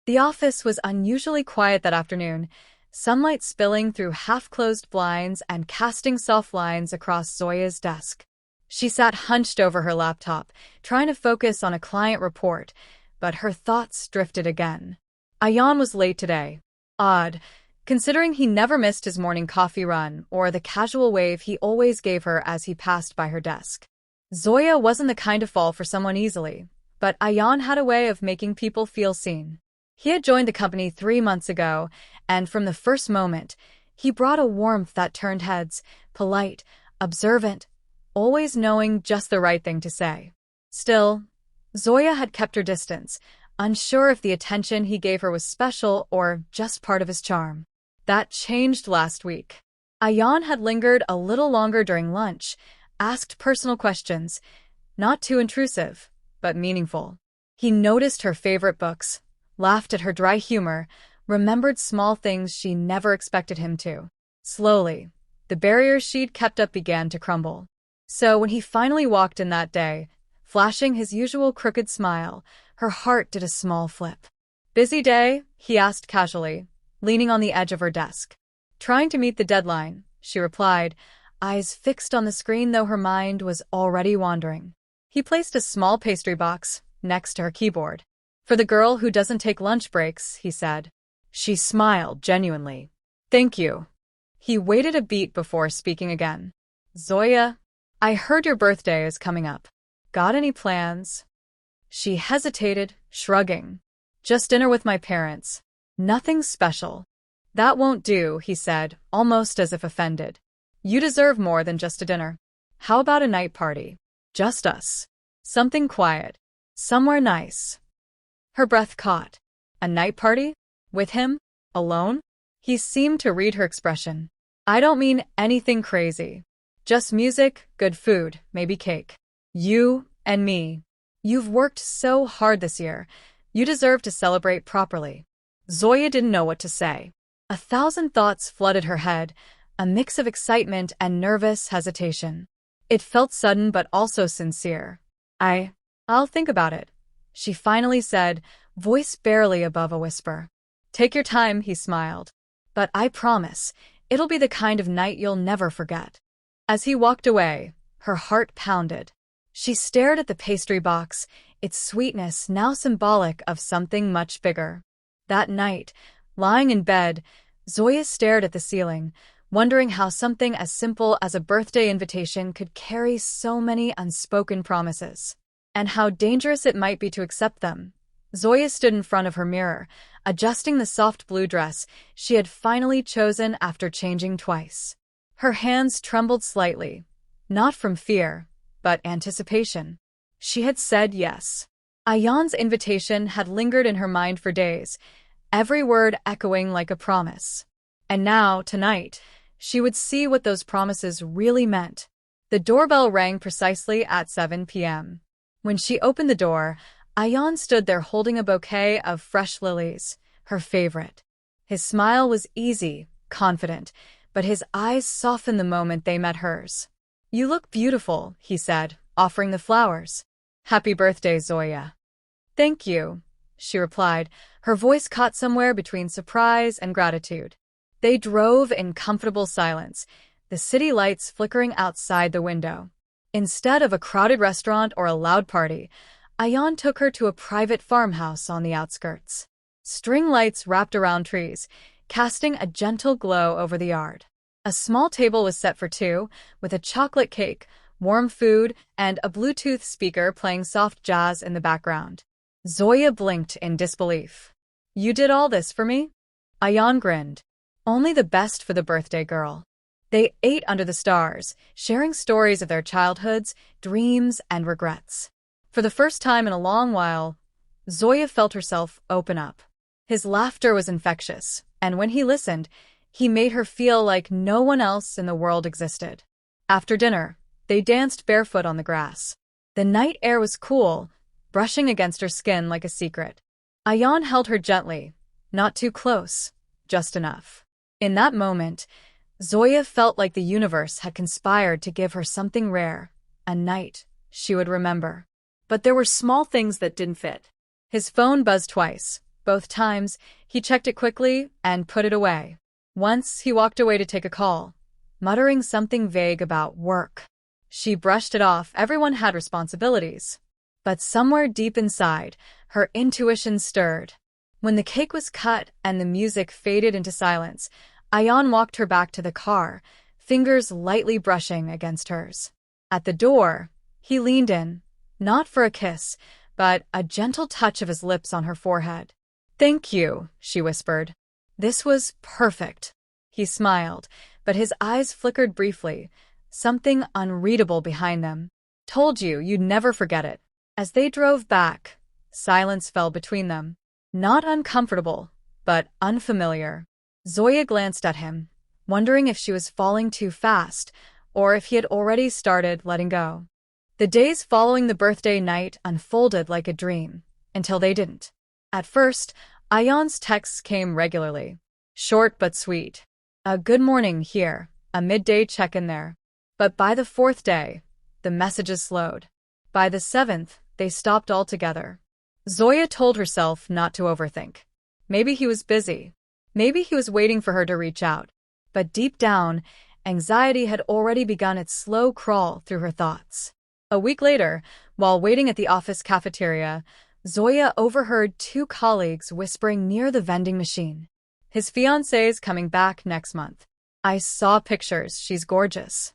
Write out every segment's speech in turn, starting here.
The office was unusually quiet that afternoon, sunlight spilling through half-closed blinds and casting soft lines across Zoya's desk. She sat hunched over her laptop, trying to focus on a client report, but her thoughts drifted again. Ayan was late today. Odd, considering he never missed his morning coffee run or the casual wave he always gave her as he passed by her desk. Zoya wasn't the kind to fall for someone easily, but Ayan had a way of making people feel seen. He had joined the company 3 months ago, and from the first moment, he brought a warmth that turned heads, polite, observant, always knowing just the right thing to say. Still, Zoya had kept her distance, unsure if the attention he gave her was special or just part of his charm. That changed last week. Ayan had lingered a little longer during lunch, asked personal questions, not too intrusive, but meaningful. He noticed her favorite books, laughed at her dry humor, remembered small things she never expected him to. Slowly, the barriers she'd kept up began to crumble. So when he finally walked in that day, flashing his usual crooked smile, her heart did a small flip. "Busy day?" he asked casually, leaning on the edge of her desk. "Trying to meet the deadline," she replied, eyes fixed on the screen though her mind was already wandering. He placed a small pastry box next to her keyboard. "For the girl who doesn't take lunch breaks," he said. She smiled genuinely. "Thank you." He waited a beat before speaking again. "Zoya, I heard your birthday is coming up. Got any plans?" She hesitated, shrugging. "Just dinner with my parents. Nothing special." "That won't do," he said, almost as if offended. "You deserve more than just a dinner. How about a night party? Just us. Something quiet. Somewhere nice." Her breath caught. A night party? With him? Alone? He seemed to read her expression. "I don't mean anything crazy. Just music, good food, maybe cake. You and me. You've worked so hard this year. You deserve to celebrate properly." Zoya didn't know what to say. 1,000 thoughts flooded her head, a mix of excitement and nervous hesitation. It felt sudden but also sincere. I'll think about it," she finally said, voice barely above a whisper. "Take your time," he smiled. "But I promise, it'll be the kind of night you'll never forget." As he walked away, her heart pounded. She stared at the pastry box, its sweetness now symbolic of something much bigger. That night, lying in bed, Zoya stared at the ceiling, wondering how something as simple as a birthday invitation could carry so many unspoken promises, and how dangerous it might be to accept them. Zoya stood in front of her mirror, adjusting the soft blue dress she had finally chosen after changing twice. Her hands trembled slightly, not from fear, but anticipation. She had said yes. Ayan's invitation had lingered in her mind for days, every word echoing like a promise. And now, tonight, she would see what those promises really meant. The doorbell rang precisely at 7 p.m. When she opened the door, Ayan stood there holding a bouquet of fresh lilies, her favorite. His smile was easy, confident, but his eyes softened the moment they met hers. "You look beautiful," he said, offering the flowers. "Happy birthday, Zoya." "Thank you," she replied, her voice caught somewhere between surprise and gratitude. They drove in comfortable silence, the city lights flickering outside the window. Instead of a crowded restaurant or a loud party, Ayan took her to a private farmhouse on the outskirts. String lights wrapped around trees, casting a gentle glow over the yard. A small table was set for two, with a chocolate cake, warm food, and a Bluetooth speaker playing soft jazz in the background. Zoya blinked in disbelief. "You did all this for me?" Ayan grinned. "Only the best for the birthday girl." They ate under the stars, sharing stories of their childhoods, dreams, and regrets. For the first time in a long while, Zoya felt herself open up. His laughter was infectious, and when he listened, he made her feel like no one else in the world existed. After dinner, they danced barefoot on the grass. The night air was cool, brushing against her skin like a secret. Ayan held her gently, not too close, just enough. In that moment, Zoya felt like the universe had conspired to give her something rare, a night she would remember. But there were small things that didn't fit. His phone buzzed twice, Both times, he checked it quickly and put it away. Once, he walked away to take a call, muttering something vague about work. She brushed it off. Everyone had responsibilities. But somewhere deep inside, her intuition stirred. When the cake was cut and the music faded into silence, Ayan walked her back to the car, fingers lightly brushing against hers. At the door, he leaned in, not for a kiss, but a gentle touch of his lips on her forehead. "Thank you," she whispered. "This was perfect." He smiled, but his eyes flickered briefly, something unreadable behind them. "Told you you'd never forget it." As they drove back, silence fell between them. Not uncomfortable, but unfamiliar. Zoya glanced at him, wondering if she was falling too fast, or if he had already started letting go. The days following the birthday night unfolded like a dream, until they didn't. At first, Ayan's texts came regularly. Short but sweet. A good morning here, a midday check-in there. But by the fourth day, the messages slowed. By the seventh, they stopped altogether. Zoya told herself not to overthink. Maybe he was busy. Maybe he was waiting for her to reach out. But deep down, anxiety had already begun its slow crawl through her thoughts. A week later, while waiting at the office cafeteria, Zoya overheard two colleagues whispering near the vending machine. "His fiancée's coming back next month. I saw pictures. She's gorgeous."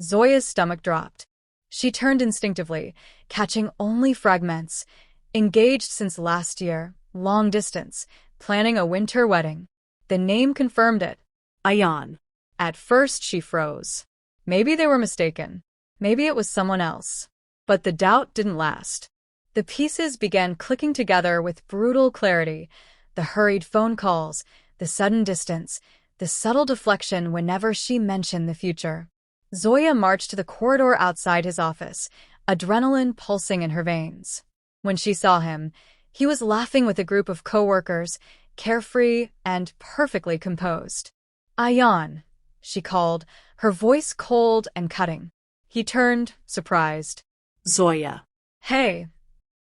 Zoya's stomach dropped. She turned instinctively, catching only fragments. Engaged since last year, long distance, planning a winter wedding. The name confirmed it. Ayan. At first she froze. Maybe they were mistaken. Maybe it was someone else. But the doubt didn't last. The pieces began clicking together with brutal clarity. The hurried phone calls, the sudden distance, the subtle deflection whenever she mentioned the future. Zoya marched to the corridor outside his office, adrenaline pulsing in her veins. When she saw him, he was laughing with a group of coworkers, carefree and perfectly composed. "Ayan," she called, her voice cold and cutting. He turned, surprised. "Zoya." "Hey,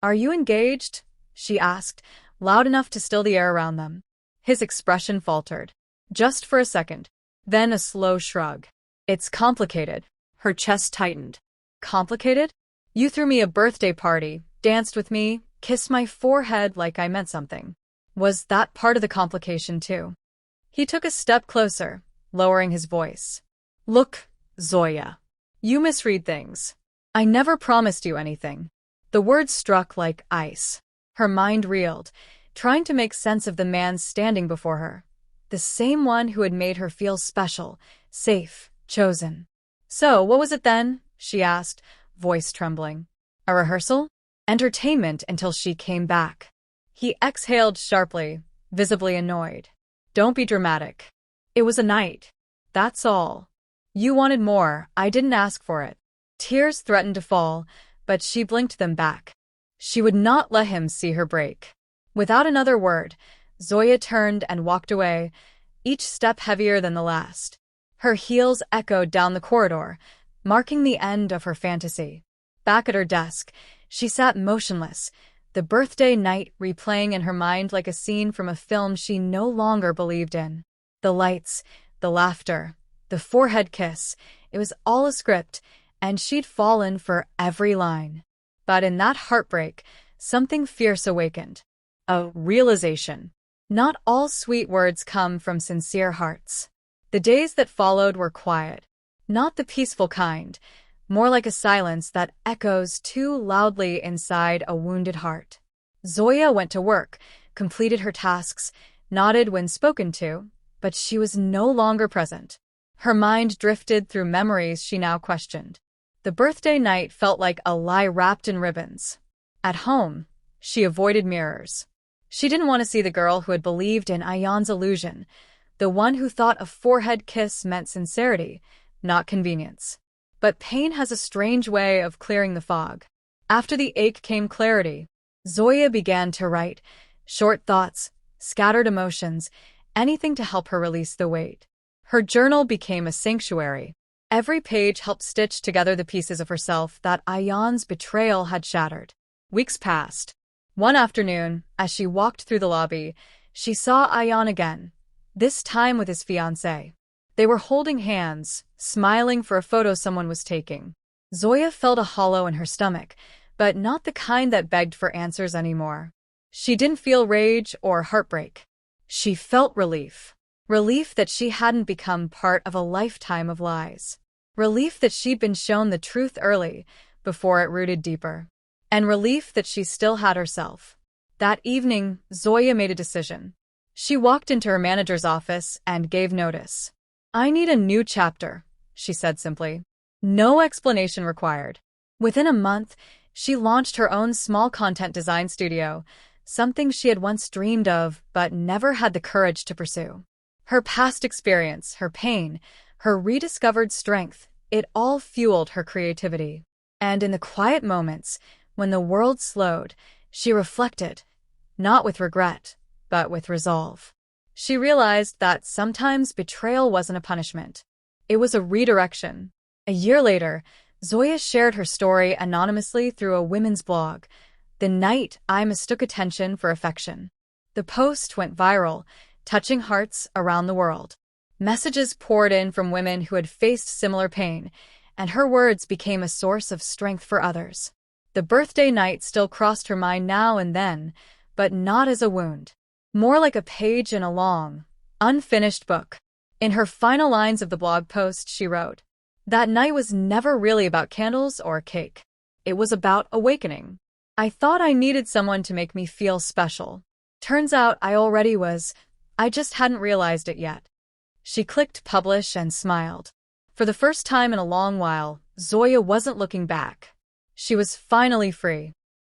are you engaged?" she asked, loud enough to still the air around them. His expression faltered. Just for a second. Then a slow shrug. "It's complicated." Her chest tightened. "Complicated? You threw me a birthday party, danced with me, kissed my forehead like I meant something. Was that part of the complication too?" He took a step closer, lowering his voice. "Look, Zoya. You misread things. I never promised you anything." The words struck like ice. Her mind reeled, trying to make sense of the man standing before her. The same one who had made her feel special, safe, chosen. "So, what was it then?" she asked, voice trembling. "A rehearsal? Entertainment until she came back." He exhaled sharply, visibly annoyed. "Don't be dramatic. It was a night. That's all. You wanted more, I didn't ask for it." Tears threatened to fall, but she blinked them back. She would not let him see her break. Without another word, Zoya turned and walked away, each step heavier than the last. Her heels echoed down the corridor, marking the end of her fantasy. Back at her desk, she sat motionless, the birthday night replaying in her mind like a scene from a film she no longer believed in. The lights, the laughter, the forehead kiss, it was all a script, and she'd fallen for every line. But in that heartbreak, something fierce awakened. A realization. Not all sweet words come from sincere hearts. The days that followed were quiet. Not the peaceful kind, more like a silence that echoes too loudly inside a wounded heart. Zoya went to work, completed her tasks, nodded when spoken to, but she was no longer present. Her mind drifted through memories she now questioned. The birthday night felt like a lie wrapped in ribbons. At home, she avoided mirrors. She didn't want to see the girl who had believed in Ayan's illusion, the one who thought a forehead kiss meant sincerity, not convenience. But pain has a strange way of clearing the fog. After the ache came clarity. Zoya began to write, short thoughts, scattered emotions, anything to help her release the weight. Her journal became a sanctuary. Every page helped stitch together the pieces of herself that Ayan's betrayal had shattered. Weeks passed. One afternoon, as she walked through the lobby, she saw Ayan again, this time with his fiancée. They were holding hands, smiling for a photo someone was taking. Zoya felt a hollow in her stomach, but not the kind that begged for answers anymore. She didn't feel rage or heartbreak. She felt relief. Relief that she hadn't become part of a lifetime of lies. Relief that she'd been shown the truth early, before it rooted deeper. And relief that she still had herself. That evening, Zoya made a decision. She walked into her manager's office and gave notice. "I need a new chapter," she said simply. No explanation required. Within a month, she launched her own small content design studio, something she had once dreamed of but never had the courage to pursue. Her past experience, her pain, her rediscovered strength, it all fueled her creativity. And in the quiet moments, when the world slowed, she reflected, not with regret, but with resolve. She realized that sometimes betrayal wasn't a punishment. It was a redirection. A year later, Zoya shared her story anonymously through a women's blog, "The Night I Mistook Attention for Affection." The post went viral, touching hearts around the world. Messages poured in from women who had faced similar pain, and her words became a source of strength for others. The birthday night still crossed her mind now and then, but not as a wound. More like a page in a long, unfinished book. In her final lines of the blog post, she wrote, "That night was never really about candles or cake. It was about awakening. I thought I needed someone to make me feel special. Turns out I already was. I just hadn't realized it yet." She clicked publish and smiled. For the first time in a long while, Zoya wasn't looking back. She was finally free.